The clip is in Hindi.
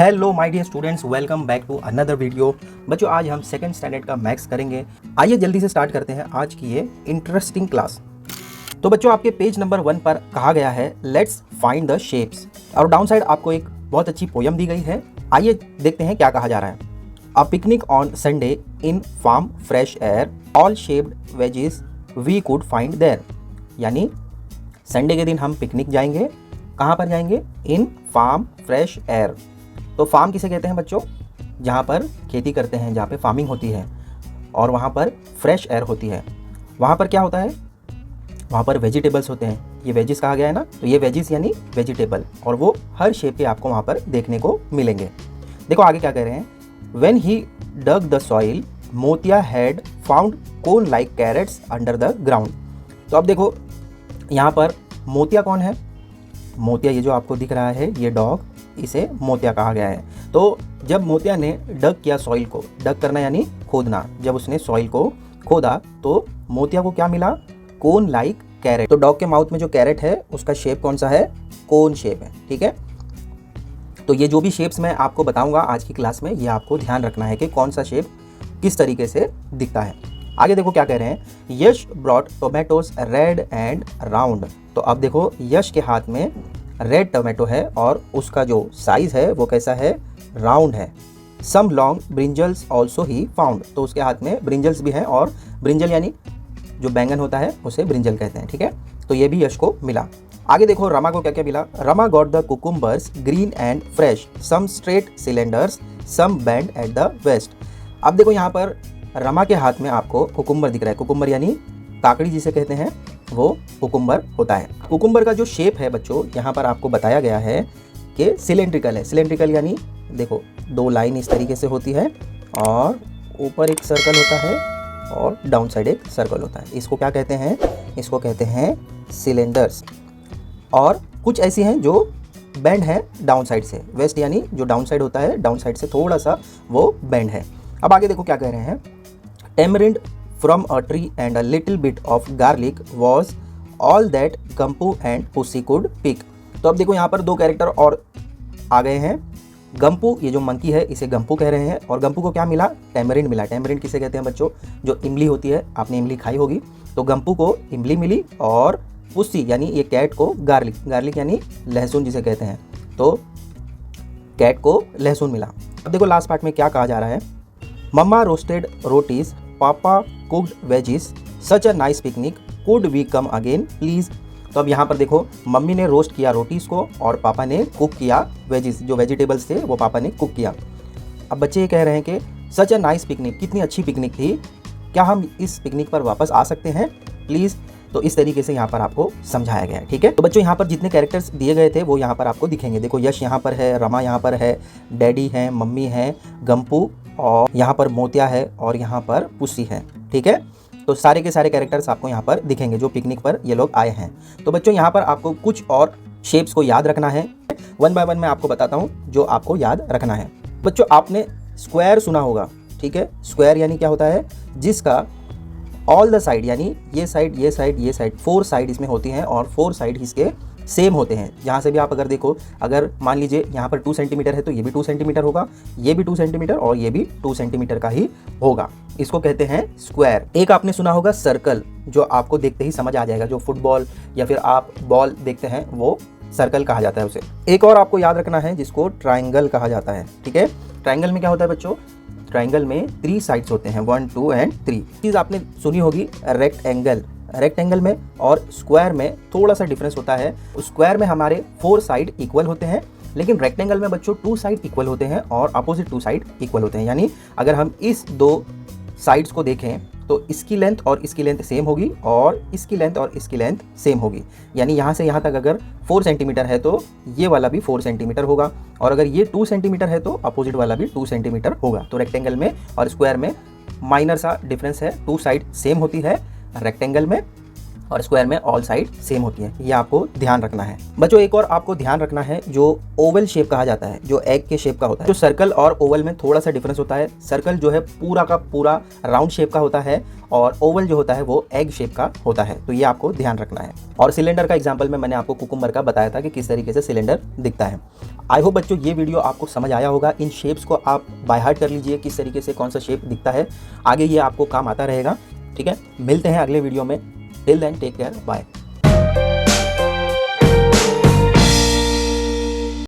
Hello my dear students, welcome back to another video. बच्चों, आज हम सेकंड स्टैंडर्ड का मैथ्स करेंगे। आइए जल्दी से स्टार्ट करते हैं आज की ये इंटरेस्टिंग क्लास। तो बच्चों, आपके पेज नंबर 1 पर कहा गया है लेट्स फाइंड द शेप्स, और डाउन साइड आपको एक बहुत अच्छी पोयम दी गई है। आइए देखते हैं क्या कहा जा रहा है। A picnic on Sunday in farm fresh air, all shaped veggies we could find there. यानी संडे के दिन हम पिकनिक जाएंगे। कहाँ पर जाएंगे? In farm fresh air. तो फार्म किसे कहते हैं बच्चों? जहाँ पर खेती करते हैं, जहाँ पे फार्मिंग होती है, और वहाँ पर फ्रेश एयर होती है। वहाँ पर क्या होता है? वहाँ पर वेजिटेबल्स होते हैं। ये वेजिस कहा गया है ना, तो ये वेजिस यानी वेजिटेबल, और वो हर शेप के आपको वहाँ पर देखने को मिलेंगे। देखो आगे क्या कह रहे हैं। When he dug the soil, Motiya had found cone like carrots under the ground. तो अब देखो यहाँ पर मोतिया कौन है? मोतिया ये जो आपको दिख रहा है, ये डॉग, इसे मोतिया कहा गया है। तो जब मोतिया ने डग किया सॉइल को, डग करना यानी खोदना, जब उसने सॉइल को खोदा तो मोतिया को क्या मिला? Cone like carat. तो डॉग के माउथ में जो कैरेट है उसका शेप कौन सा है? कोन शेप है। ठीक है, तो ये जो भी शेप्स मैं आपको बताऊंगा आज की क्लास में, ये आपको ध्यान रखना है कि कौन सा शेप किस तरीके से दिखता है। आगे देखो क्या कह रहे हैं। Yash brought tomatoes red and round. तो अब देखो यश के हाथ में रेड टोमेटो है और उसका जो साइज है वो कैसा है? राउंड है। Some long brinjals also he found. तो उसके हाथ में ब्रिंजल्स भी हैं, और ब्रिंजल यानी जो बैंगन होता है उसे ब्रिंजल कहते हैं। ठीक है, तो ये भी यश को मिला। आगे देखो रमा को क्या क्या मिला। Rama got the cucumbers green and fresh, some straight cylinders, some bend at the waist. अब देखो यहाँ पर रमा के हाथ में आपको कुकुम्बर दिख रहा है। कुकुम्बर यानी काकड़ी जिसे कहते हैं, वो कुकुम्बर होता है। कुकुम्बर का जो शेप है बच्चों, यहाँ पर आपको बताया गया है कि सिलेंड्रिकल है। सिलेंड्रिकल यानी देखो दो लाइन इस तरीके से होती है, और ऊपर एक सर्कल होता है और डाउन साइड एक सर्कल होता है। इसको क्या कहते हैं? इसको कहते हैं सिलेंडर्स। और कुछ ऐसी हैं जो बेंड है डाउन साइड से। वेस्ट यानी जो डाउन साइड होता है, डाउन साइड से थोड़ा सा वो बेंड है। अब आगे देखो क्या कह रहे हैं। Tamarind from a tree and a little bit of garlic was all that गम्पू and pussy could pick। तो अब देखो यहाँ पर दो कैरेक्टर और आ गए हैं। गम्पू, ये जो मंकी है इसे गम्पू कह रहे हैं, और गम्पू को क्या मिला? टेमरिंड मिला। टेमरिंड किसे कहते हैं बच्चों? जो इमली होती है, आपने इमली खाई होगी। तो गम्पू को इमली मिली, और पुसी यानी ये कैट को गार्लिक, गार्लिक यानी लहसुन जिसे कहते हैं, तो कैट को लहसुन मिला। अब देखो लास्ट पार्ट में क्या कहा जा रहा है। मम्मा roasted rotis, papa cooked veggies, such a nice picnic, could we come again please. तो अब यहाँ पर देखो मम्मी ने रोस्ट किया रोटीज़ को, और पापा ने कुक किया वेजिस, जो वेजिटेबल्स थे वो पापा ने कुक किया। अब बच्चे ये कह रहे हैं कि सच अ नाइस पिकनिक, कितनी अच्छी पिकनिक थी, क्या हम इस पिकनिक पर वापस आ सकते हैं प्लीज़। तो इस तरीके से यहाँ पर आपको समझाया गया है। ठीक है, तो बच्चों यहाँ पर जितने कैरेक्टर्स दिए गए थे वो यहाँ पर आपको दिखेंगे। देखो यश यहाँ पर है, रमा यहाँ पर है, डैडी हैं, मम्मी हैं, गम्पू, और यहाँ पर मोतिया है, और यहाँ पर पुसी है। ठीक है, तो सारे के सारे कैरेक्टर्स आपको यहाँ पर दिखेंगे जो पिकनिक पर ये लोग आए हैं। तो बच्चों यहाँ पर आपको कुछ और शेप्स को याद रखना है। 1 बाय 1 मैं आपको बताता हूँ जो आपको याद रखना है। बच्चों आपने स्क्वायर सुना होगा। ठीक है, स्क्वायर यानी क्या होता है? जिसका ऑल द साइड यानी ये साइड, ये साइड, ये साइड, 4 साइड इसमें होती हैं, और 4 साइड इसके सेम होते हैं। जहाँ से भी आप अगर देखो, अगर मान लीजिए यहाँ पर 2 सेंटीमीटर है तो ये भी 2 सेंटीमीटर होगा, ये भी 2 सेंटीमीटर, और ये भी 2 सेंटीमीटर का ही होगा। इसको कहते हैं स्क्वायर। एक आपने सुना होगा सर्कल, जो आपको देखते ही समझ आ जाएगा। जो फुटबॉल या फिर आप बॉल देखते हैं वो सर्कल कहा जाता है उसे। एक और आपको याद रखना है जिसको ट्राइंगल कहा जाता है। ठीक है, ट्राइंगल में क्या होता है बच्चों? ट्राइंगल में 3 साइड्स होते हैं, 1, 2 एंड 3। चीज़ आपने सुनी होगी रेक्टेंगल। रेक्टेंगल में और स्क्वायर में थोड़ा सा डिफरेंस होता है। स्क्वायर में हमारे 4 साइड इक्वल होते हैं, लेकिन रेक्टेंगल में बच्चों 2 साइड इक्वल होते हैं और अपोजिट 2 साइड इक्वल होते हैं। यानी अगर हम इस 2 साइड्स को देखें तो इसकी लेंथ और इसकी लेंथ सेम होगी, और इसकी लेंथ और इसकी लेंथ सेम होगी। यानी यहाँ से यहाँ तक अगर 4 सेंटीमीटर है तो ये वाला भी 4 सेंटीमीटर होगा, और अगर ये 2 सेंटीमीटर है तो अपोजिट वाला भी 2 सेंटीमीटर होगा। तो रेक्टेंगल में और स्क्वायर में माइनर सा डिफरेंस है। 2 साइड सेम होती है रेक्टेंगल में, और स्क्वायर में ऑल साइड सेम होती है। ये आपको ध्यान रखना है बच्चों। एक और आपको ध्यान रखना है जो ओवल शेप कहा जाता है, जो एग के शेप का होता है। जो सर्कल और ओवल में थोड़ा सा डिफरेंस होता है। सर्कल जो है पूरा का पूरा राउंड शेप का होता है, और ओवल जो होता है वो एग शेप का होता है। तो ये आपको ध्यान रखना है। और सिलेंडर का एग्जाम्पल में मैंने आपको कुकुम्बर का बताया था कि किस तरीके से सिलेंडर दिखता है। आई होप बच्चों ये वीडियो आपको समझ आया होगा। इन शेप्स को आप बाय हार्ट कर लीजिए, किस तरीके से कौन सा शेप दिखता है, आगे ये आपको काम आता रहेगा। ठीक है, मिलते हैं अगले वीडियो में। Till then take care, bye.